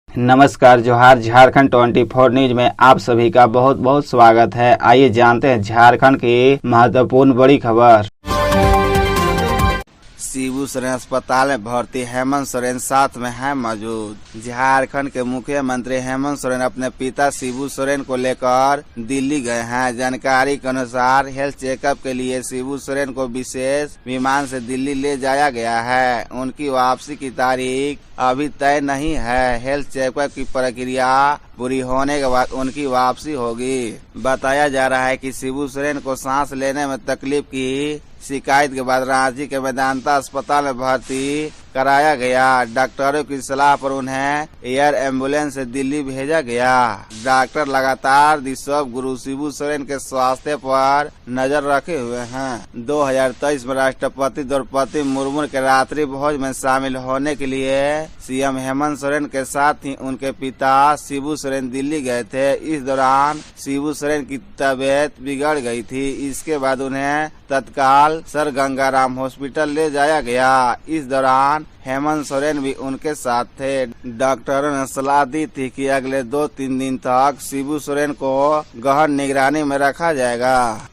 नमस्कार, जोहार। झारखंड 24 न्यूज में आप सभी का बहुत बहुत स्वागत है। आइए जानते हैं झारखंड की महत्वपूर्ण बड़ी खबर। शिबू सोरेन अस्पताल में भर्ती हेमंत सोरेन साथ में है मौजूद। झारखंड के मुख्यमंत्री हेमंत सोरेन अपने पिता शिबू सोरेन को लेकर दिल्ली गए हैं। जानकारी के अनुसार हेल्थ चेकअप के लिए शिबू सोरेन को विशेष विमान से दिल्ली ले जाया गया है। उनकी वापसी की तारीख अभी तय नहीं है। हेल्थ चेकअप की प्रक्रिया पूरी होने के बाद उनकी वापसी होगी। बताया जा रहा है कि शिबू सोरेन को सांस लेने में तकलीफ की शिकायत के बाद रांची के वेदांता अस्पताल में भर्ती कराया गया। डॉक्टरों की सलाह पर उन्हें एयर एम्बुलेंस से दिल्ली भेजा गया। डॉक्टर लगातार दिशव गुरु शिबू सोरेन के स्वास्थ्य पर नजर रखे हुए हैं। 2023 में राष्ट्रपति द्रौपदी मुर्मू के रात्रि भोज में शामिल होने के लिए सीएम हेमंत सोरेन के साथ ही उनके पिता शिबू सोरेन दिल्ली गए थे। इस दौरान शिबू सोरेन की तबीयत बिगड़ गई थी। इसके बाद उन्हें तत्काल सर गंगाराम हॉस्पिटल ले जाया गया। इस दौरान हेमंत सोरेन भी उनके साथ थे। डॉक्टरों ने सलाह दी थी कि अगले 2-3 दिन तक शिबू सोरेन को गहन निगरानी में रखा जाएगा।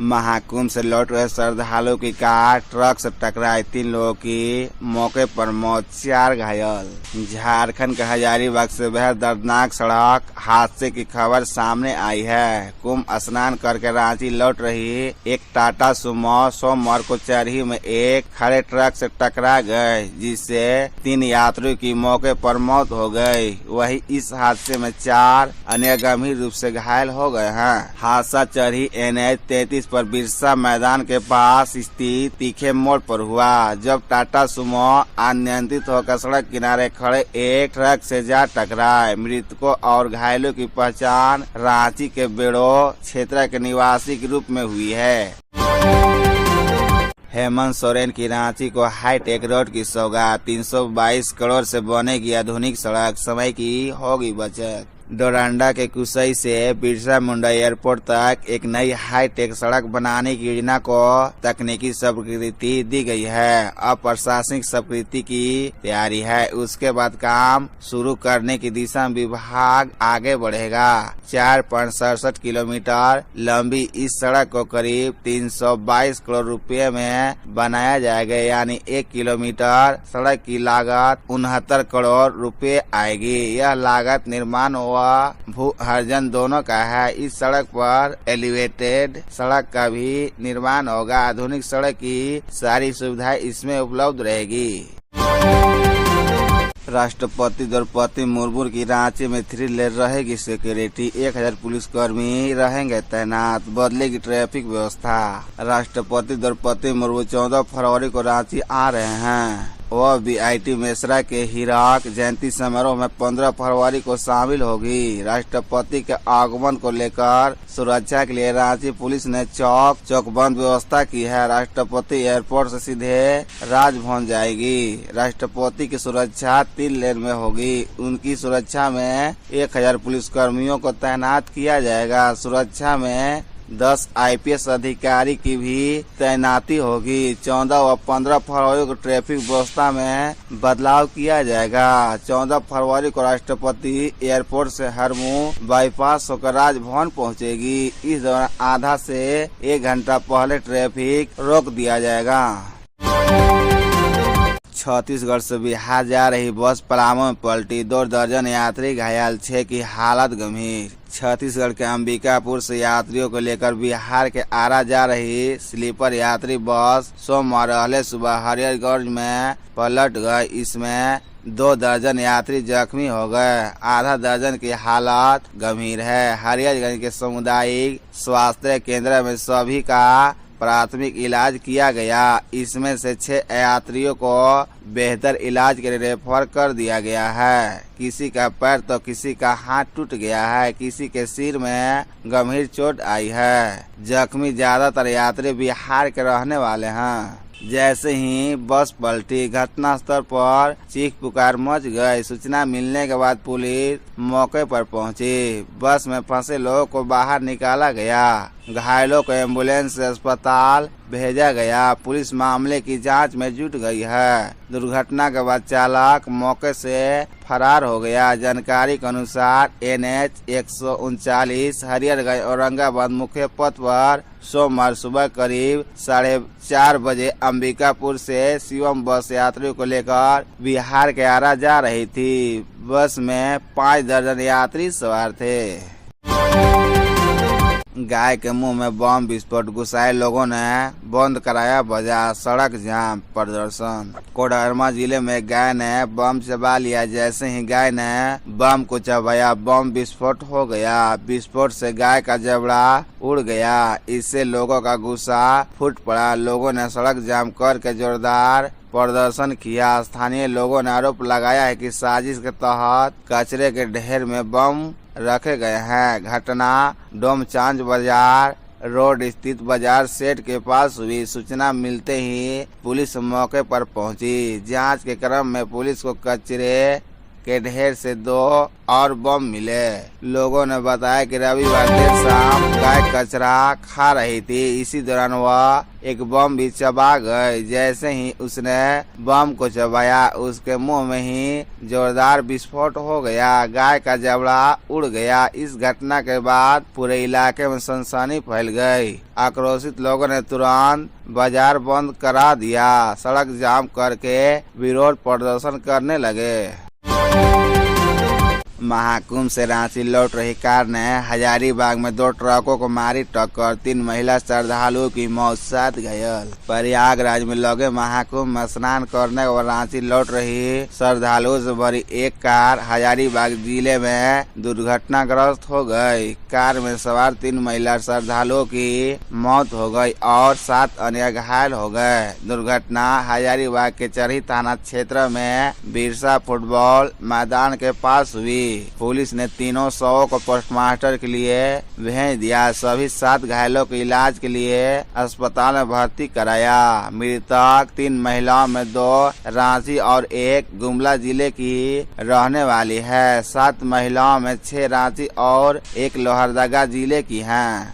महाकुंभ से लौट रहे श्रद्धालुओं की कार ट्रक से टकराई, 3 लोगों की मौके पर मौत, 4 घायल। झारखंड के हजारीबाग से बेहद दर्दनाक सड़क हादसे की खबर सामने आई है। कुंभ स्नान करके रांची लौट रही एक टाटा सुमो सोमवार को चरही में एक खड़े ट्रक से टकरा गए, जिससे 3 यात्रियों की मौके पर मौत हो गई। वहीं इस हादसे में 4 अन्य गंभीर रूप से घायल हो गए हैं। हादसा चरही NH 33 पर बिरसा मैदान के पास स्थित तीखे मोड़ पर हुआ, जब टाटा सुमो अनियंत्रित होकर सड़क किनारे खड़े एक ट्रक से जा टकराए। मृतकों और घायलों की पहचान रांची के बेड़ो क्षेत्र के निवासी के रूप में हुई है। हेमंत सोरेन की रांची को हाईटेक रोड की सौगात, 322 करोड़ से बनेगी आधुनिक सड़क, समय की होगी बचत। डोरांडा के कुसई से बिरसा मुंडा एयरपोर्ट तक एक नई हाईटेक सड़क बनाने की योजना को तकनीकी स्वीकृति दी गई है। अब प्रशासनिक स्वीकृति की तैयारी है। उसके बाद काम शुरू करने की दिशा में विभाग आगे बढ़ेगा। 4.67 किलोमीटर लंबी इस सड़क को करीब 322 करोड़ रुपए में बनाया जाएगा, यानी 1 किलोमीटर सड़क की लागत 69 करोड़ रुपए आएगी। यह लागत निर्माण भू अर्जन दोनों का है। इस सड़क पर एलिवेटेड सड़क का भी निर्माण होगा। आधुनिक सड़क की सारी सुविधाएं इसमें उपलब्ध रहेगी। राष्ट्रपति द्रौपदी मुर्मू की रांची में 3 लेन रहेगी सिक्योरिटी, 1000 पुलिसकर्मी रहेंगे तैनात, बदलेगी ट्रैफिक व्यवस्था। राष्ट्रपति द्रौपदी मुर्मू 14 फरवरी को रांची आ रहे हैं। वह BIT मिश्रा के हीरक जयंती समारोह में 15 फरवरी को शामिल होगी। राष्ट्रपति के आगमन को लेकर सुरक्षा के लिए रांची पुलिस ने चौकबंद व्यवस्था की है। राष्ट्रपति एयरपोर्ट से सीधे राजभवन जाएगी। राष्ट्रपति की सुरक्षा 3 लेन में होगी। उनकी सुरक्षा में 1000 पुलिसकर्मियों को तैनात किया जाएगा। सुरक्षा में 10 IPS अधिकारी की भी तैनाती होगी। 14 व 15 फरवरी को ट्रैफिक व्यवस्था में बदलाव किया जाएगा। 14 फरवरी को राष्ट्रपति एयरपोर्ट से हरमू बाईपास होकर राजभवन पहुंचेगी। इस दौरान आधा से 1 घंटा पहले ट्रैफिक रोक दिया जाएगा। छत्तीसगढ़ से बिहार जा रही बस पलामू में पलटी, 2 दर्जन यात्री घायल, 6 की हालत गंभीर। छत्तीसगढ़ के अंबिकापुर से यात्रियों को लेकर बिहार के आरा जा रही स्लीपर यात्री बस सोमवार अहले सुबह हरिहरगंज में पलट गई। इसमें 2 दर्जन यात्री जख्मी हो गए, आधा दर्जन की हालत गंभीर है। हरिहरगंज के सामुदायिक स्वास्थ्य केंद्र में सभी का प्राथमिक इलाज किया गया। इसमें से 6 यात्रियों को बेहतर इलाज के लिए रेफर कर दिया गया है। किसी का पैर तो किसी का हाथ टूट गया है, किसी के सिर में गंभीर चोट आई है। जख्मी ज्यादातर यात्री बिहार के रहने वाले हैं। जैसे ही बस पलटी, घटनास्थल पर चीख पुकार मच गई। सूचना मिलने के बाद पुलिस मौके पर पहुंची। बस में फंसे लोगों को बाहर निकाला गया। घायलों को एम्बुलेंस से अस्पताल भेजा गया। पुलिस मामले की जांच में जुट गई है। दुर्घटना के बाद चालक मौके से फरार हो गया। जानकारी के अनुसार NH 139 हरिहरगंज औरंगाबाद मुख्य पथ पर सोमवार सुबह करीब 4:30 बजे अंबिकापुर से शिवम बस यात्रियों को लेकर बिहार के आरा जा रही थी। बस में 5 दर्जन यात्री सवार थे। गाय के मुंह में बम विस्फोट, गुस्साए लोगों ने बंद कराया बाजार, सड़क जाम, प्रदर्शन। कोडरमा जिले में गाय ने बम चबा लिया। जैसे ही गाय ने बम को चबाया, बम विस्फोट हो गया। विस्फोट से गाय का जबड़ा उड़ गया। इससे लोगों का गुस्सा फूट पड़ा। लोगों ने सड़क जाम करके जोरदार प्रदर्शन किया। स्थानीय लोगों ने आरोप लगाया है कि साजिश के तहत कचरे के ढेर में बम रखे गए हैं। घटना डोमचांच बाजार रोड स्थित बाजार सेट के पास हुई। सूचना मिलते ही पुलिस मौके पर पहुंची। जांच के क्रम में पुलिस को कचरे के ढेर से 2 और बम मिले। लोगों ने बताया कि रविवार देर शाम गाय कचरा खा रही थी। इसी दौरान वह एक बम भी चबा गई। जैसे ही उसने बम को चबाया, उसके मुंह में ही जोरदार विस्फोट हो गया। गाय का जबड़ा उड़ गया। इस घटना के बाद पूरे इलाके में सनसनी फैल गई। आक्रोशित लोगों ने तुरंत बाजार बंद करा दिया। सड़क जाम करके विरोध प्रदर्शन करने लगे। महाकुंभ से रांची लौट रही कार ने हजारीबाग में 2 ट्रकों को मारी टक्कर। 3 महिला श्रद्धालुओं की मौत, 7 घायल। प्रयागराज में लगे महाकुंभ में स्नान करने और रांची लौट रही श्रद्धालुओं से भरी एक कार हजारीबाग जिले में दुर्घटनाग्रस्त हो गई। कार में सवार 3 महिला श्रद्धालुओं की मौत हो गई और 7 अन्य घायल हो गए। दुर्घटना हजारीबाग के चरही थाना क्षेत्र में बिरसा फुटबॉल मैदान के पास हुई। पुलिस ने तीनों शवों को पोस्टमार्टम के लिए भेज दिया। सभी 7 घायलों को इलाज के लिए अस्पताल में भर्ती कराया। मृतक 3 महिलाओं में 2 रांची और 1 गुमला जिले की रहने वाली है। 7 महिलाओं में 6 रांची और 1 लोहरदगा जिले की हैं।